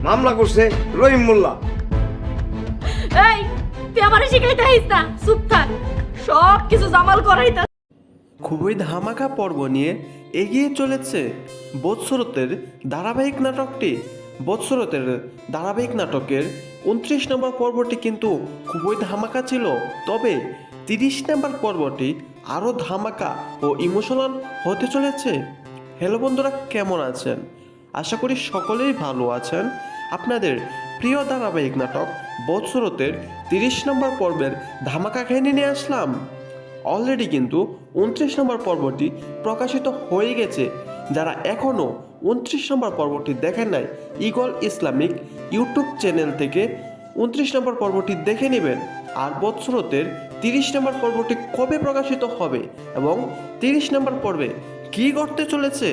মামলা করছে রহিম মোল্লা। এই তুই আমারে শিখাইতে আইস না, চুপ থাক। সব কিছু জামাল করাইতা। খুবই ধামাকা পর্ব নিয়ে এগিয়ে চলেছে বৎসরতের ধারাবাহিক নাটকটি। বৎসরতের ধারাবাহিক নাটকের 29 নম্বর পর্বটি কিন্তু খুবই ধামাকা ছিল, তবে 30 নম্বর পর্বটি আরও ধামাকা ও ইমোশনাল হতে চলেছে। হ্যালো বন্ধুরা, কেমন আছেন? আশা করি সকলেই ভালো আছেন। আপনাদের প্রিয় ধারাবাহিক নাটক বৎসরতের 30 নম্বর পর্বের ধামাকা কাহিনী নিয়ে আসলাম। অলরেডি কিন্তু 29 নম্বর পর্বটি প্রকাশিত হয়ে গেছে। যারা এখনও 29 নম্বর পর্বটি দেখেন নাই, ঈগল ইসলামিক ইউটিউব চ্যানেল থেকে 29 নম্বর পর্বটি দেখে নেবেন। আর বৎসরতের 30 নম্বর পর্বটি কবে প্রকাশিত হবে এবং 30 নম্বর পর্বে কী ঘটতে চলেছে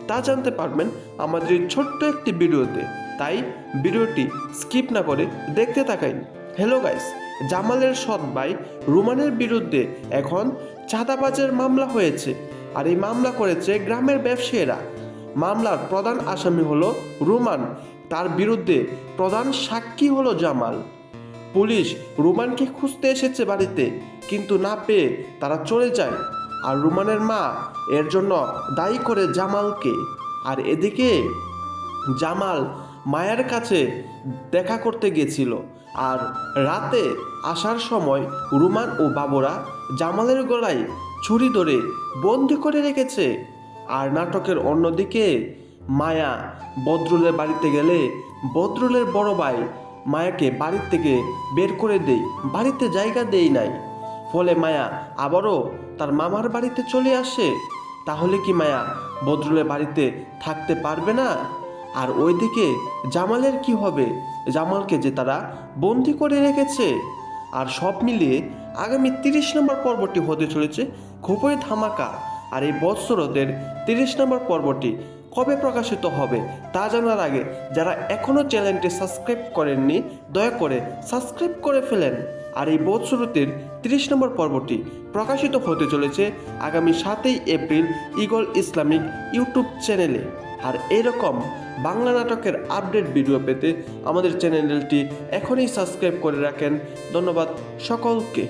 তা জানতে পারবেন আমাদের এই ছোট্ট একটি ভিডিওতে। তাই ভিডিওটি স্কিপ না করে দেখতে থাকাই। হ্যালো গাইস, জামালের সৎ ভাই রুমানের বিরুদ্ধে এখন চাঁদাবাজের মামলা হয়েছে। আর এই মামলা করেছে গ্রামের ব্যবসায়ীরা। মামলার প্রধান আসামি হলো রুমান, তার বিরুদ্ধে প্রধান সাক্ষী হলো জামাল। পুলিশ রুমানকে খুঁজতে এসেছে বাড়িতে, কিন্তু না পেয়ে তারা চলে যায়। আর রুমানের মা এর জন্য দায়ী করে জামালকে। আর এদিকে জামাল মায়ের কাছে দেখা করতে গেছিল, আর রাতে আসার সময় রুমান ও বাবুরা জামালের গলায় ছুরি ধরে বন্দি করে রেখেছে। আর নাটকের অন্যদিকে মায়া বদরুলের বাড়িতে গেলে বদরুলের বড় ভাই মায়াকে বাড়ির থেকে বের করে দেয়, বাড়িতে জায়গা দেয় নাই। ফলে মায়া আবারও তার মামার বাড়িতে চলে আসে। তাহলে কি মায়া বদরুলের বাড়িতে থাকতে পারবে না? আর ওইদিকে জামালের কি হবে? জামালকে যে তারা বন্দি করে রেখেছে। আর সব মিলিয়ে আগামী 30 নম্বর পর্বটি হতে চলেছে খুবই ধামাকা। আর এই বৎসরতের 30 নম্বর পর্বটি কবে প্রকাশিত হবে তা জানার আগে যারা এখনও চ্যানেলটি সাবস্ক্রাইব করেননি, দয়া করে সাবস্ক্রাইব করে ফেলেন। আর এই বৎসরতের 30 নম্বর পর্বটি প্রকাশিত হতে চলেছে আগামী 7ই এপ্রিল ঈগল ইসলামিক ইউটিউব চ্যানেলে। আর এরকম বাংলা নাটকের আপডেট ভিডিও পেতে আমাদের চ্যানেলটি এখনই সাবস্ক্রাইব করে রাখেন। ধন্যবাদ সকলকে।